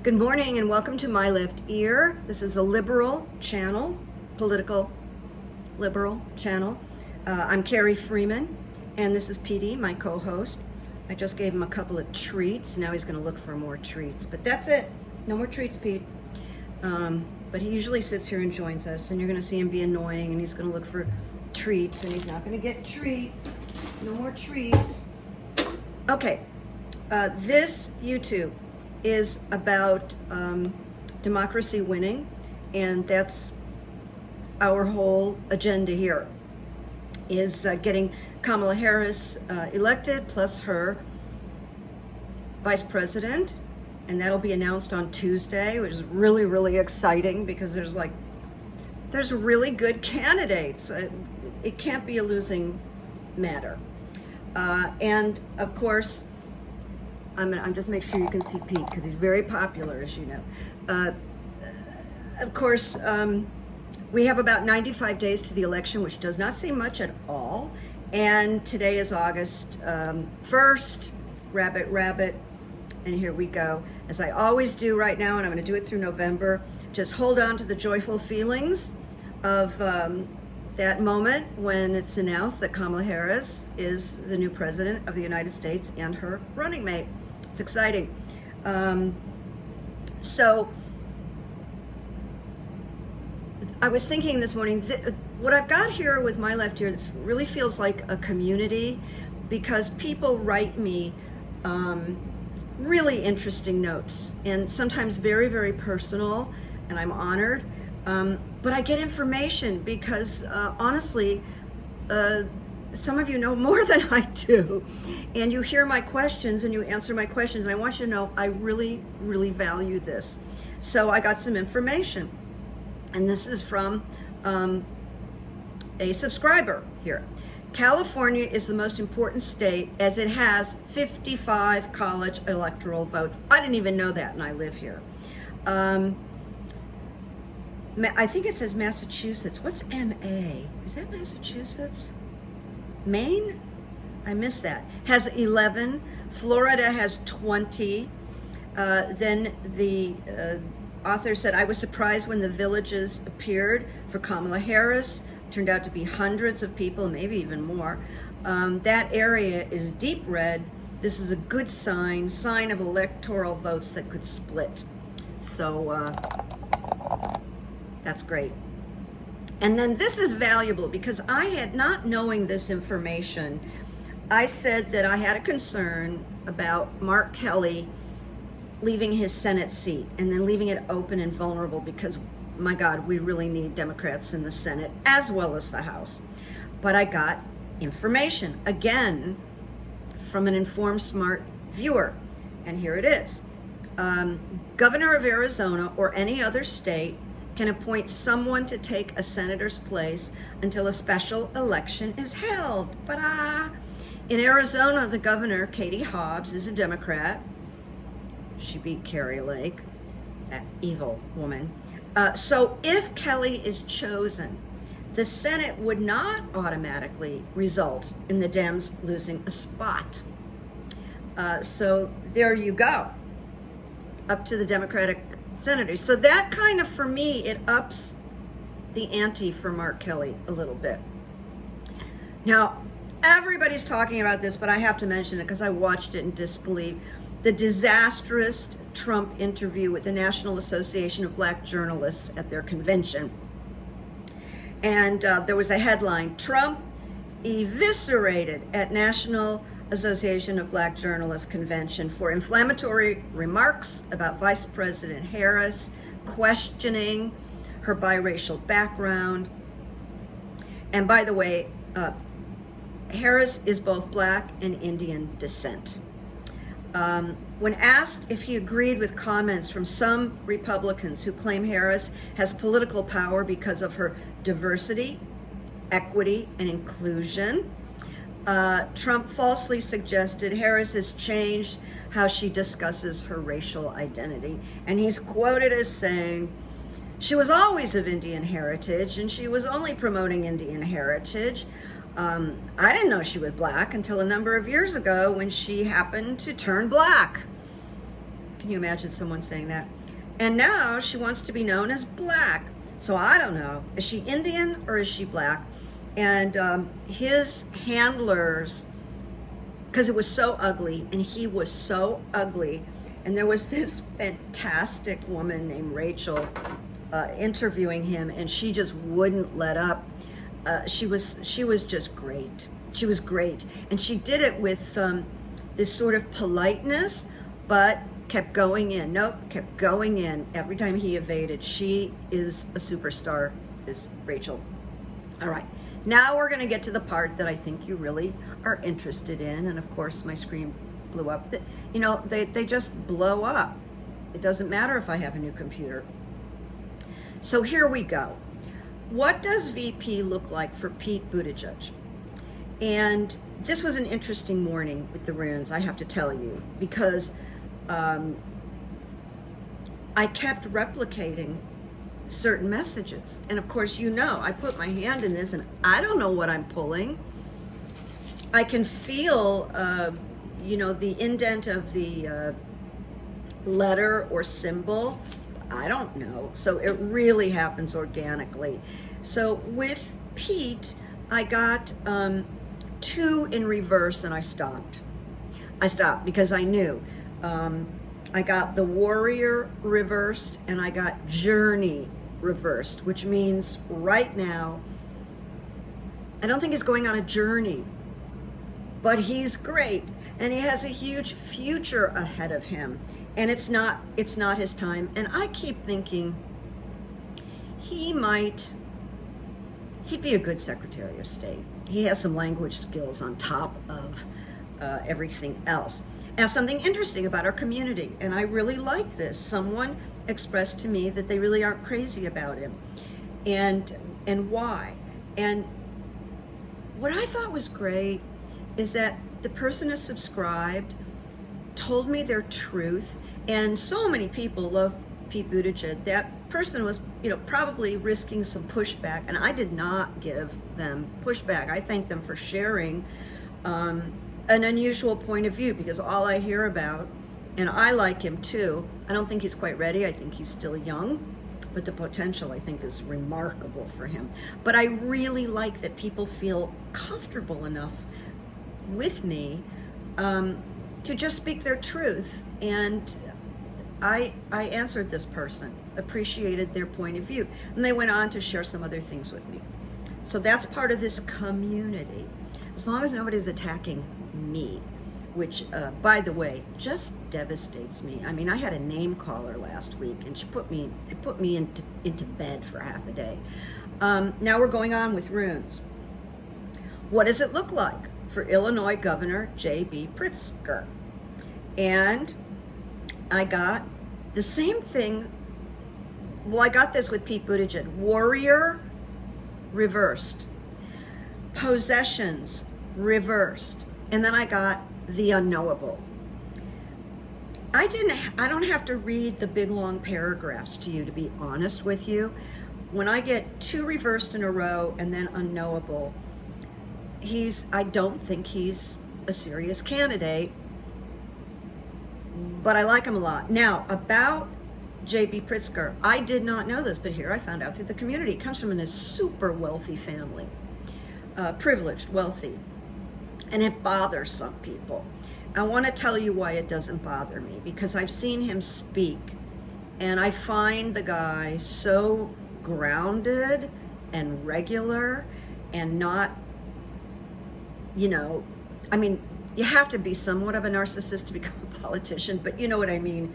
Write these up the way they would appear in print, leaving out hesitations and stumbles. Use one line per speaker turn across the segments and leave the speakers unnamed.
Good morning and welcome to My Left Ear. This is a liberal channel, political liberal channel. I'm Carrie Freeman and this is PD, my co-host. I just gave him a couple of treats. Now he's going to look for more treats, but that's it. No more treats, Pete. But he usually sits here and joins us, and you're going to see him be annoying, and he's going to look for treats, and he's not going to get treats. No more treats. Okay, this YouTube is about democracy winning, and that's our whole agenda here, is getting Kamala Harris elected, plus her vice president, and that'll be announced on Tuesday, which is really, really exciting because there's really good candidates. It can't be a losing matter. And of course, I'm just make sure you can see Pete because he's very popular, as you know. Of course, we have about 95 days to the election, which does not seem much at all. And today is August 1st, rabbit, and here we go. As I always do right now, and I'm going to do it through November, just hold on to the joyful feelings of that moment when it's announced that Kamala Harris is the new president of the United States and her running mate. It's exciting. So I was thinking this morning, what I've got here with My Left Ear really feels like a community, because people write me really interesting notes, and sometimes very, very personal, and I'm honored. But I get information because honestly, some of you know more than I do, and you hear my questions and you answer my questions, and I want you to know I really, really value this. So I got some information, and this is from a subscriber here. California is the most important state as it has 55 college electoral votes. I didn't even know that, and I live here. I think it says Massachusetts. What's MA? Is that Massachusetts? Maine? I missed that. Has 11. Florida has 20. Then the author said, I was surprised when the villages appeared for Kamala Harris. Turned out to be hundreds of people, maybe even more. That area is deep red. This is a good sign of electoral votes that could split. So that's great. And then this is valuable because I had, not knowing this information, I said that I had a concern about Mark Kelly leaving his Senate seat and then leaving it open and vulnerable because, my God, we really need Democrats in the Senate as well as the House. But I got information, again, from an informed, smart viewer. And here it is. Governor of Arizona or any other state can appoint someone to take a senator's place until a special election is held. In Arizona, the governor, Katie Hobbs, is a Democrat. She beat Carrie Lake, that evil woman. So if Kelly is chosen, the Senate would not automatically result in the Dems losing a spot. So there you go, up to the Democratic senators. So that kind of, for me, it ups the ante for Mark Kelly a little bit. Now, everybody's talking about this, but I have to mention it because I watched it in disbelief. The disastrous Trump interview with the National Association of Black Journalists at their convention. And there was a headline, Trump eviscerated at National Association of Black Journalists convention for inflammatory remarks about Vice President Harris, questioning her biracial background. And by the way, Harris is both Black and Indian descent. When asked if he agreed with comments from some Republicans who claim Harris has political power because of her diversity, equity, and inclusion, Trump falsely suggested Harris has changed how she discusses her racial identity. And he's quoted as saying, she was always of Indian heritage and she was only promoting Indian heritage. I didn't know she was Black until a number of years ago when she happened to turn Black. Can you imagine someone saying that? And now she wants to be known as black. So I don't know. Is she Indian or is she black? And his handlers, because it was so ugly, and he was so ugly. And there was this fantastic woman named Rachel interviewing him, and she just wouldn't let up. She was just great. She was great, and she did it with this sort of politeness, but kept going in. Nope, kept going in every time he evaded. She is a superstar, is Rachel. All right, now we're going to get to the part that I think you really are interested in, and of course my screen blew up. You know, they just blow up. It doesn't matter if I have a new computer. So here we go. What does VP look like for Pete Buttigieg? And this was an interesting morning with the runes, I have to tell you, because I kept replicating certain messages. And of course, you know, I put my hand in this and I don't know what I'm pulling. I can feel, you know, the indent of the letter or symbol. I don't know. So it really happens organically. So with Pete, I got 2 in reverse and I stopped. I stopped because I knew. I got the warrior reversed and I got journey reversed, which means right now, I don't think he's going on a journey, but he's great and he has a huge future ahead of him. And it's not his time. And I keep thinking he'd be a good Secretary of State. He has some language skills on top of everything else. Now, something interesting about our community, and I really like this. Someone expressed to me that they really aren't crazy about him, and why. And what I thought was great is that the person who subscribed told me their truth, and so many people love Pete Buttigieg. That person was, you know, probably risking some pushback, and I did not give them pushback. I thank them for sharing an unusual point of view, because all I hear about, and I like him too, I don't think he's quite ready. I think he's still young, but the potential I think is remarkable for him. But I really like that people feel comfortable enough with me to just speak their truth. And I answered this person, appreciated their point of view, and they went on to share some other things with me. So that's part of this community, as long as nobody's attacking me, which by the way just devastates me. I mean, I had a name caller last week and she put me into bed for half a day. Now we're going on with runes. What does it look like for Illinois Governor J.B. Pritzker? And I got the same thing. Well, I got this with Pete Buttigieg. Warrior reversed, possessions reversed, and then I got the unknowable. I don't have to read the big long paragraphs to you, to be honest with you. When I get 2 reversed in a row and then unknowable, I don't think he's a serious candidate, but I like him a lot. Now, about J.B. Pritzker, I did not know this, but here I found out through the community. He comes from a super wealthy family, privileged, wealthy, and it bothers some people. I want to tell you why it doesn't bother me, because I've seen him speak, and I find the guy so grounded and regular and not, you know, I mean, you have to be somewhat of a narcissist to become a politician, but you know what I mean.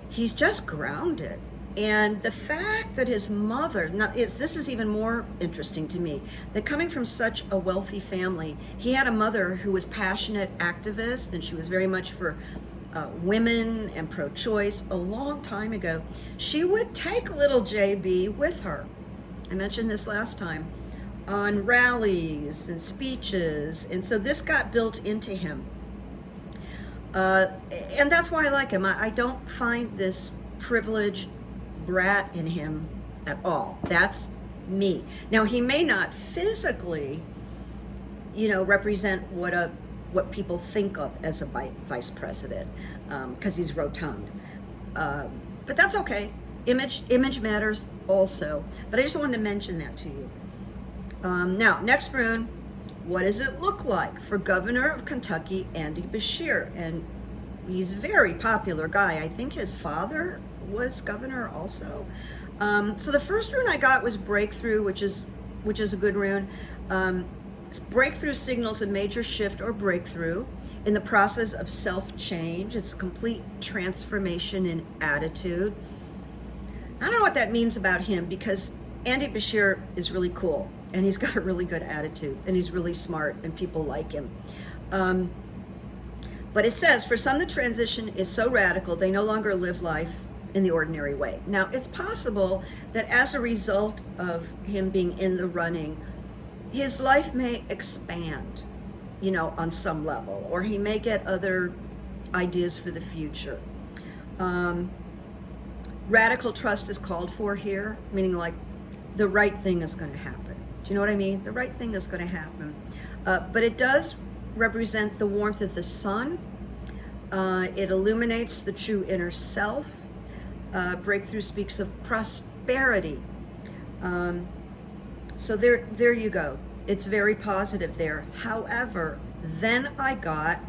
He's just grounded. And the fact that his mother, this is even more interesting to me, that coming from such a wealthy family, he had a mother who was passionate activist, and she was very much for women and pro-choice a long time ago. She would take little JB with her. I mentioned this last time, on rallies and speeches, and so this got built into him. And that's why I like him. I don't find this privileged brat in him at all. That's me. Now, he may not physically, you know, represent what what people think of as a vice president, because he's rotund. But that's okay. Image matters also. But I just wanted to mention that to you. Now, next rune, what does it look like for Governor of Kentucky, Andy Beshear? And he's a very popular guy. I think his father was governor also. So the first rune I got was breakthrough, which is a good rune. Breakthrough signals a major shift or breakthrough in the process of self-change. It's complete transformation in attitude. I don't know what that means about him, because Andy Beshear is really cool and he's got a really good attitude and he's really smart and people like him. But it says, for some, the transition is so radical they no longer live life in the ordinary way. Now, it's possible that as a result of him being in the running, his life may expand, on some level, or he may get other ideas for the future. Radical trust is called for here, meaning like the right thing is going to happen. Do you know what I mean? The right thing is going to happen. But it does represent the warmth of the sun. It illuminates the true inner self. Breakthrough speaks of prosperity. So there you go. It's very positive there. However, then I got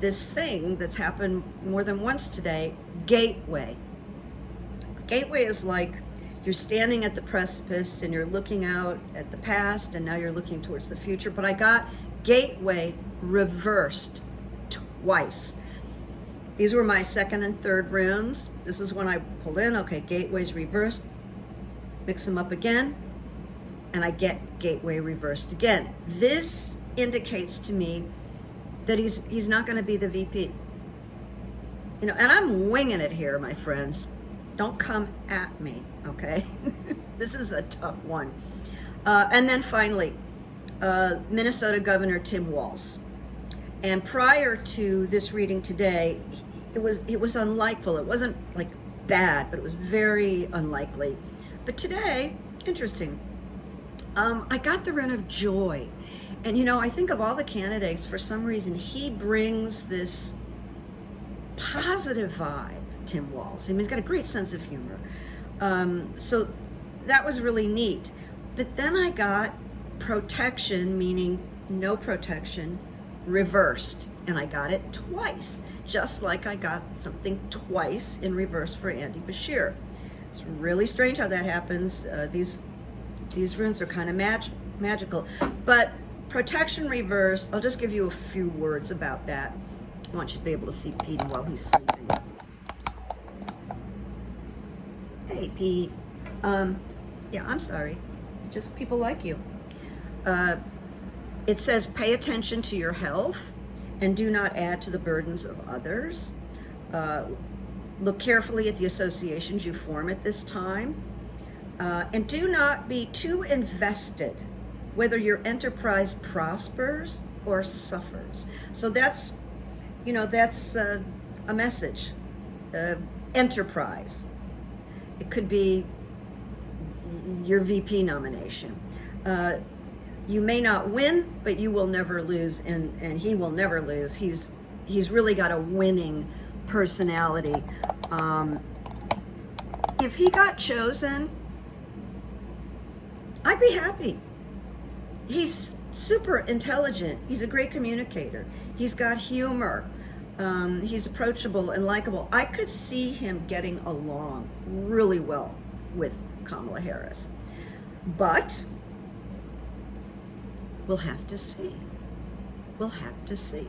this thing that's happened more than once today, gateway. Gateway is like you're standing at the precipice and you're looking out at the past and now you're looking towards the future. But I got gateway reversed twice. These were my second and third runes. This is when I pull in, okay, gateway's reversed, mix them up again, and I get gateway reversed again. This indicates to me that he's not gonna be the VP. And I'm winging it here, my friends. Don't come at me, okay? This is a tough one. And then finally, Minnesota Governor Tim Walz. And prior to this reading today, it was unlikely. It wasn't like bad, but it was very unlikely. But today, interesting. I got the rune of joy. And I think of all the candidates, for some reason, he brings this positive vibe, Tim Walz. I mean, he's got a great sense of humor. So that was really neat. But then I got protection, meaning no protection, reversed. And I got it twice, just like I got something twice in reverse for Andy Beshear. It's really strange how that happens. These runes are kind of magical. But protection reversed, I'll just give you a few words about that. I want you to be able to see Pete while he's sleeping. Hey, Pete. Yeah, I'm sorry. Just people like you. It says, pay attention to your health and do not add to the burdens of others. Look carefully at the associations you form at this time. And do not be too invested, whether your enterprise prospers or suffers. So that's a message. Enterprise. It could be your VP nomination. You may not win, but you will never lose, and he will never lose. He's really got a winning personality. If he got chosen, I'd be happy. He's super intelligent. He's a great communicator. He's got humor. He's approachable and likable. I could see him getting along really well with Kamala Harris. But we'll have to see. We'll have to see.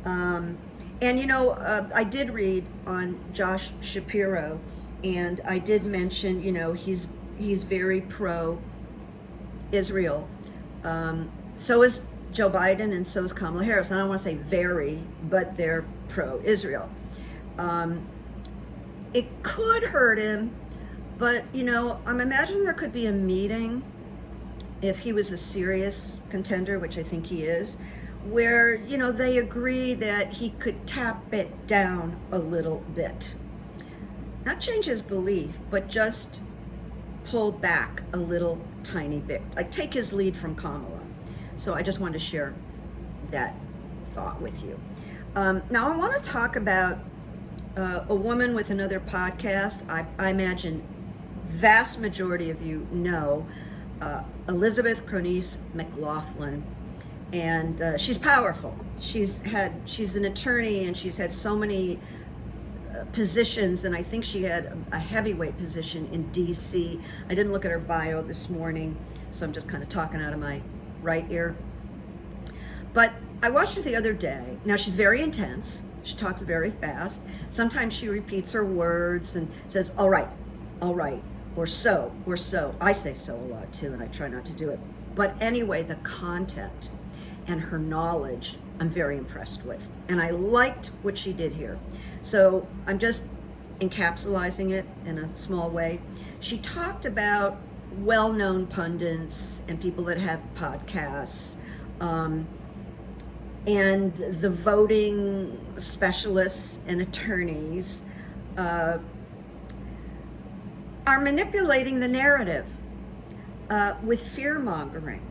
And I did read on Josh Shapiro, and I did mention, he's very pro-Israel. So is Joe Biden, and so is Kamala Harris. I don't want to say very, but they're pro-Israel. It could hurt him, but I'm imagining there could be a meeting if he was a serious contender, which I think he is, where they agree that he could tap it down a little bit, not change his belief, but just pull back a little tiny bit, like take his lead from Kamala. So I just wanted to share that thought with you. Now I want to talk about a woman with another podcast. I imagine vast majority of you know Elizabeth Cronice McLaughlin, and she's powerful. She's an attorney, and she's had so many positions, and I think she had a heavyweight position in DC. I didn't look at her bio this morning, so I'm just kind of talking out of my right ear. But I watched her the other day. Now she's very intense. She talks very fast. Sometimes she repeats her words and says, all right, or so. I say so a lot too, and I try not to do it. But anyway, the content and her knowledge, I'm very impressed with. And I liked what she did here. So I'm just encapsulating it in a small way. She talked about well-known pundits and people that have podcasts, and the voting specialists and attorneys are manipulating the narrative with fear-mongering.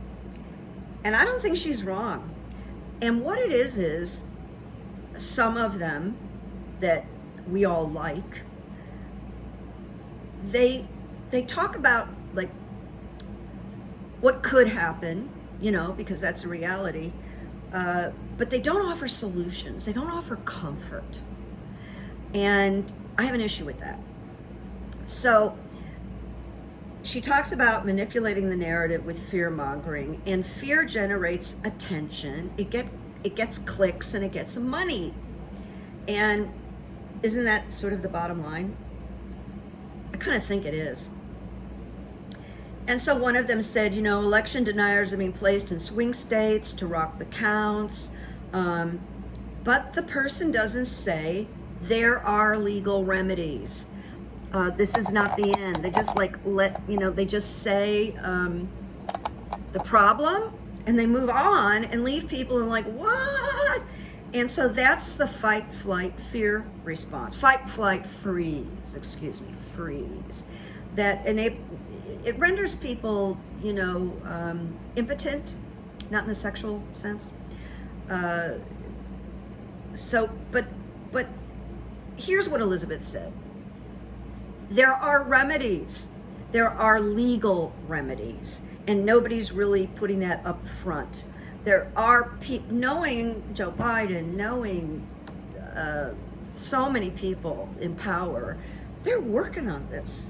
And I don't think she's wrong. And what it is some of them that we all like, they talk about like what could happen, because that's a reality, but they don't offer solutions. They don't offer comfort. And I have an issue with that. So she talks about manipulating the narrative with fear-mongering, and fear generates attention. It gets clicks and it gets money. And isn't that sort of the bottom line? I kind of think it is. And so one of them said, election deniers are being placed in swing states to rock the counts. But the person doesn't say there are legal remedies. This is not the end. They just they just say the problem and they move on and leave people in like, what? And so that's the fight, flight, fear response. Fight, flight, freeze, freeze. And it renders people, impotent, not in the sexual sense. But here's what Elizabeth said. There are remedies. There are legal remedies, and nobody's really putting that up front. There are people, knowing Joe Biden, knowing so many people in power, they're working on this.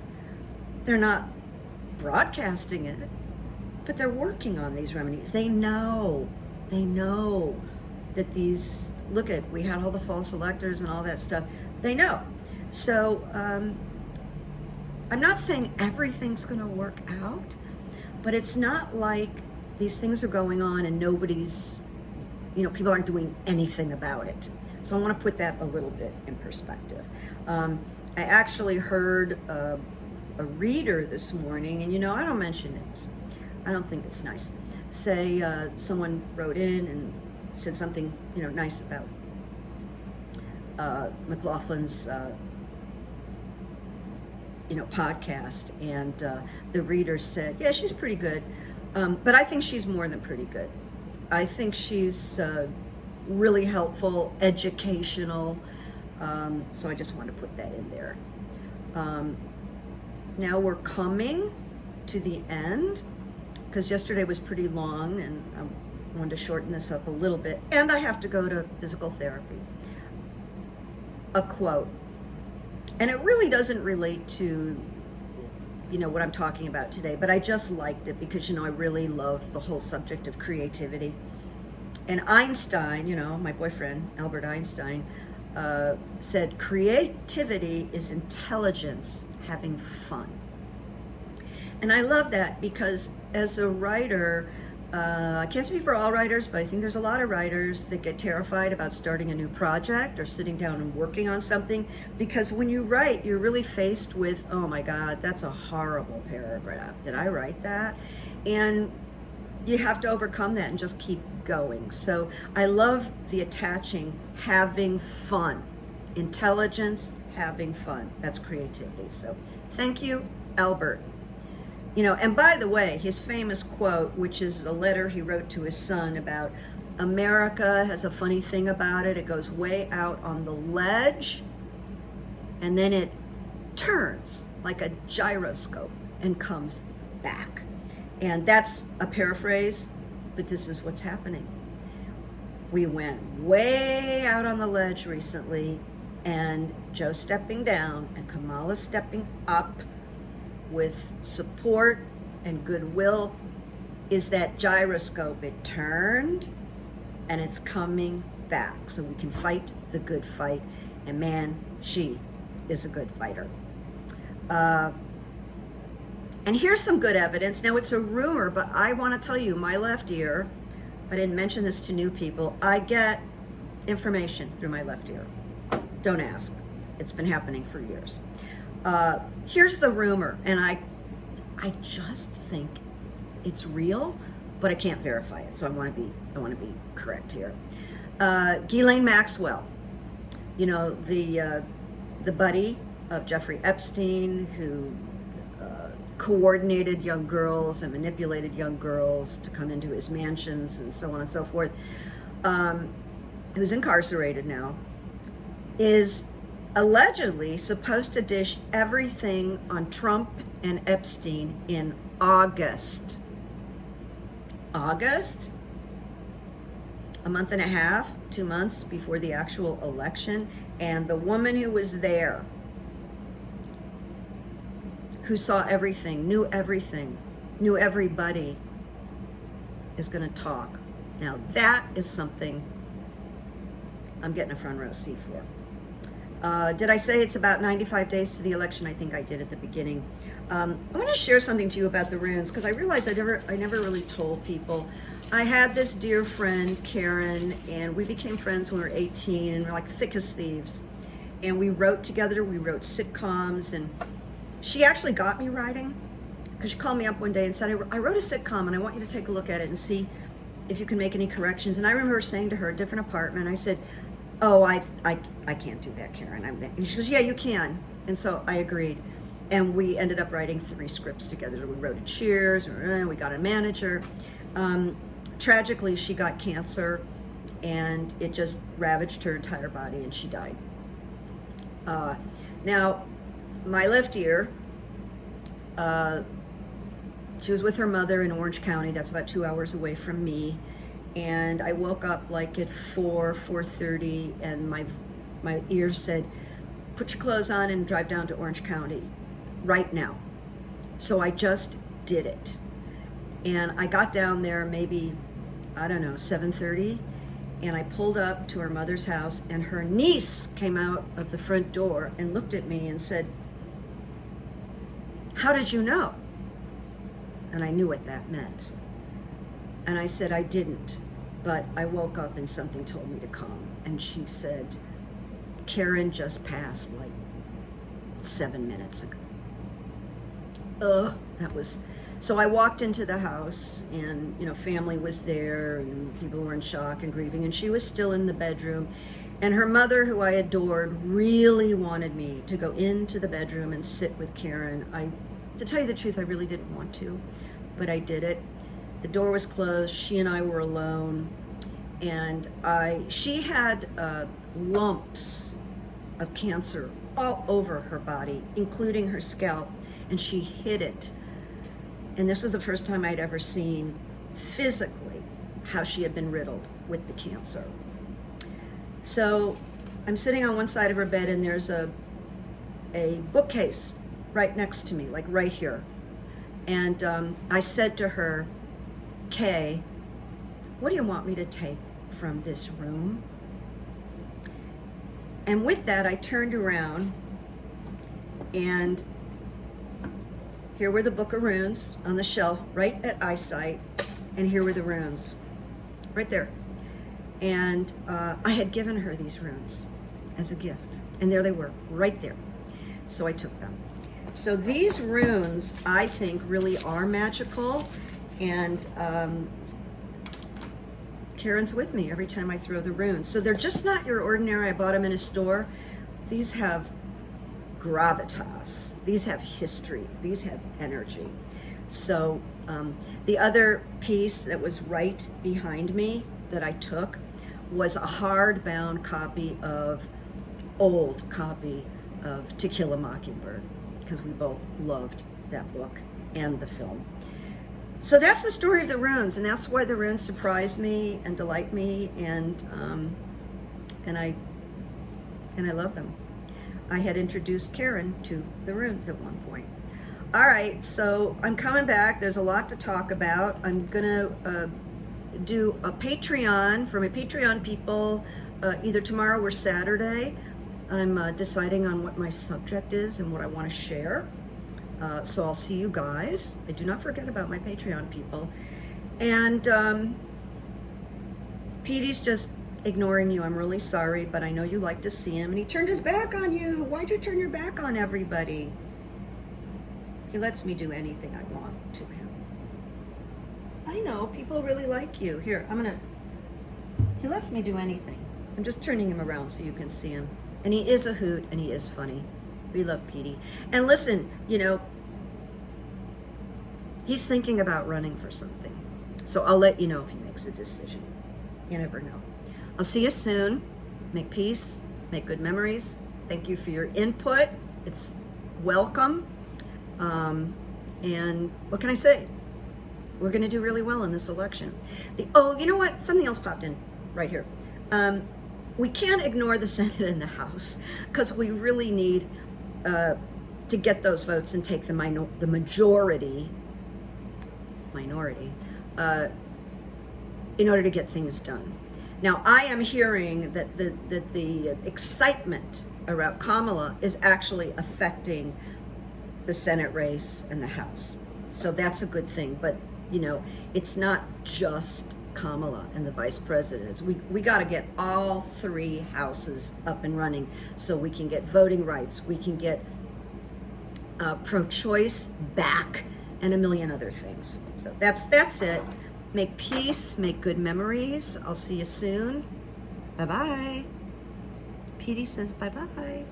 They're not broadcasting it, but they're working on these remedies. They know that these, we had all the false electors and all that stuff. They know. So I'm not saying everything's going to work out, but it's not like these things are going on and nobody's, people aren't doing anything about it. So I want to put that a little bit in perspective. I actually heard a reader this morning, and I don't mention names. I don't think it's nice. Say someone wrote in and said something, nice about McLaughlin's podcast, and the reader said, yeah, she's pretty good, but I think she's more than pretty good. I think she's really helpful, educational, so I just want to put that in there. Now we're coming to the end, because yesterday was pretty long, and I wanted to shorten this up a little bit, and I have to go to physical therapy. A quote. And it really doesn't relate to, what I'm talking about today, but I just liked it because, I really love the whole subject of creativity. And Einstein, my boyfriend, Albert Einstein, said, creativity is intelligence having fun. And I love that because as a writer, I can't speak for all writers, but I think there's a lot of writers that get terrified about starting a new project or sitting down and working on something, because when you write, you're really faced with, oh my God, that's a horrible paragraph. Did I write that? And you have to overcome that and just keep going. So I love the attaching, having fun, intelligence, having fun. That's creativity. So thank you, Albert. And by the way, his famous quote, which is a letter he wrote to his son about America has a funny thing about it. It goes way out on the ledge, and then it turns like a gyroscope and comes back. And that's a paraphrase, but this is what's happening. We went way out on the ledge recently, and Joe stepping down and Kamala stepping up with support and goodwill is that gyroscope. It turned and it's coming back so we can fight the good fight. And man, she is a good fighter. And here's some good evidence. Now, it's a rumor, but I want to tell you, my left ear, I didn't mention this to new people, I get information through my left ear. Don't ask. It's been happening for years. Here's the rumor, and I just think it's real, but I can't verify it, so I want to be correct here. Ghislaine Maxwell, you know, the buddy of Jeffrey Epstein, who coordinated young girls and manipulated young girls to come into his mansions and so on and so forth, who's incarcerated now, is allegedly supposed to dish everything on Trump and Epstein in August. August? A month and a half, 2 months before the actual election. And the woman who was there, who saw everything, knew everybody, is going to talk. Now that is something I'm getting a front row seat for. Did I say it's about 95 days to the election? I think I did at the beginning. I want to share something to you about the runes, because I realized I never really told people. I had this dear friend, Karen, and we became friends when we were 18, and we're like thick as thieves. And we wrote together, we wrote sitcoms, and she actually got me writing, because she called me up one day and said, I wrote a sitcom and I want you to take a look at it and see if you can make any corrections. And I remember saying to her, a different apartment, I said, oh, I can't do that, Karen. And she goes, yeah, you can. And so I agreed. And we ended up writing 3 scripts together. We wrote a Cheers, we got a manager. Tragically, she got cancer and it just ravaged her entire body and she died. Now, my left ear, she was with her mother in Orange County. That's about 2 hours away from me. And I woke up like at 4:30, and my ear said, put your clothes on and drive down to Orange County right now. So I just did it. And I got down there maybe, I don't know, 7:30, and I pulled up to her mother's house, and her niece came out of the front door and looked at me and said, how did you know? And I knew what that meant. And I said, I didn't, but I woke up and something told me to come. And she said, Karen just passed like 7 minutes ago. That was, so I walked into the house and, you know, family was there and people were in shock and grieving, and she was still in the bedroom. And her mother, who I adored, really wanted me to go into the bedroom and sit with Karen. To tell you the truth, I really didn't want to, but I did it. The door was closed, she and I were alone, and she had lumps of cancer all over her body, including her scalp, and she hid it. And this was the first time I'd ever seen physically how she had been riddled with the cancer. So I'm sitting on one side of her bed, and there's a bookcase right next to me, like right here. And I said to her, Kay, what do you want me to take from this room? And with that, I turned around, and here were the Book of Runes on the shelf right at eyesight, and here were the runes right there. And I had given her these runes as a gift, and there they were right there. So I took them. So these runes, I think, really are magical. And Karen's with me every time I throw the runes. So they're just not your ordinary, I bought them in a store. These have gravitas. These have history. These have energy. So the other piece that was right behind me that I took was a hardbound old copy of To Kill a Mockingbird, because we both loved that book and the film. So that's the story of the runes, and that's why the runes surprise me and delight me, and I love them. I had introduced Karen to the runes at one point. All right, so I'm coming back. There's a lot to talk about. I'm gonna do a Patreon for my Patreon people, either tomorrow or Saturday. I'm deciding on what my subject is and what I want to share. So I'll see you guys. I do not forget about my Patreon people. And Petey's just ignoring you. I'm really sorry, but I know you like to see him. And he turned his back on you. Why'd you turn your back on everybody? He lets me do anything I want to him. I know, people really like you. Here, he lets me do anything. I'm just turning him around so you can see him. And he is a hoot, and he is funny. We love Petey. And listen, you know, he's thinking about running for something. So I'll let you know if he makes a decision. You never know. I'll see you soon. Make peace, make good memories. Thank you for your input. It's welcome. And what can I say? We're going to do really well in this election. Oh, you know what? Something else popped in right here. We can't ignore the Senate and the House, because we really need to get those votes and take the minority in order to get things done. Now, I am hearing that the excitement around Kamala is actually affecting the Senate race and the House. So that's a good thing. But, you know, it's not just Kamala and the vice presidents. We got to get all three houses up and running so we can get voting rights, we can get pro-choice back, and a million other things. So that's it. Make peace, make good memories. I'll see you soon. Bye-bye. Petey says bye-bye.